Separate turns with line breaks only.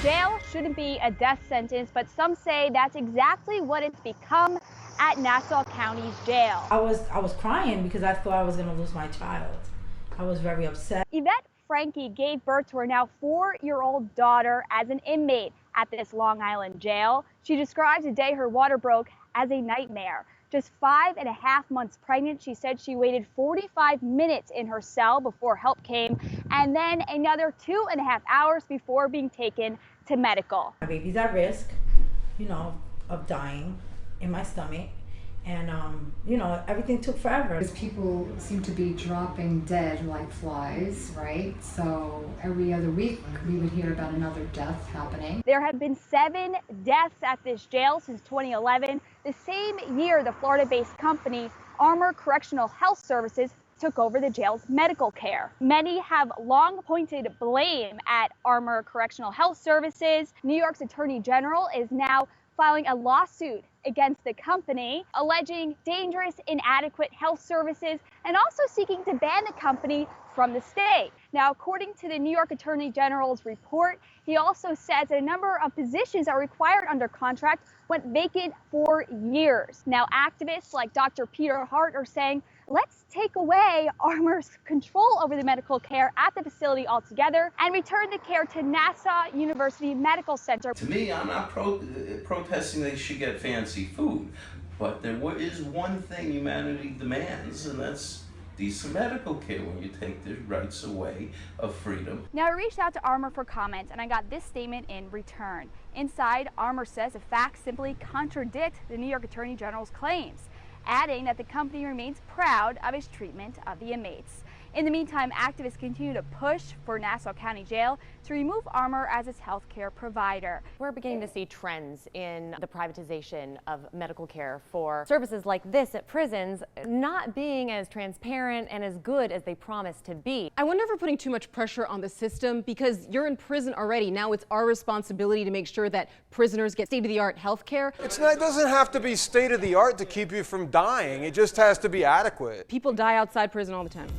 Jail shouldn't be a death sentence, but some say that's exactly what it's become at Nassau County Jail.
I was crying because I thought I was going to lose my child. I was very upset.
Yvette Frankie gave birth to her now 4-year-old daughter as an inmate at this Long Island jail. She describes the day her water broke as a nightmare. Just 5.5 months pregnant, she said she waited 45 minutes in her cell before help came, and then another 2.5 hours before being taken to medical.
My baby's at risk, of dying in my stomach. And, everything took forever.
People seem to be dropping dead like flies, right? So every other week we would hear about another death happening.
There have been 7 deaths at this jail since 2011. The same year, the Florida-based company Armor Correctional Health Services took over the jail's medical care. Many have long pointed blame at Armor Correctional Health Services. New York's Attorney General is now filing a lawsuit against the company, alleging dangerous, inadequate health services, and also seeking to ban the company from the state. Now, according to the New York Attorney General's report, he also says that a number of positions that are required under contract went vacant for years. Now, activists like Dr. Peter Hart are saying, let's take away Armor's control over the medical care at the facility altogether and return the care to Nassau University Medical Center.
To me, I'm not protesting they should get fancy food, but there is one thing humanity demands, and that's decent medical care when you take the rights away of freedom.
Now, I reached out to Armor for comment, and I got this statement in return. Inside, Armor says the facts simply contradict the New York Attorney General's claims, adding that the company remains proud of its treatment of the inmates. In the meantime, activists continue to push for Nassau County Jail to remove Armor as its health care provider.
We're beginning to see trends in the privatization of medical care for services like this at prisons not being as transparent and as good as they promise to be.
I wonder if we're putting too much pressure on the system because you're in prison already. Now it's our responsibility to make sure that prisoners get state-of-the-art health care.
It doesn't have to be state-of-the-art to keep you from dying. It just has to be adequate.
People die outside prison all the time.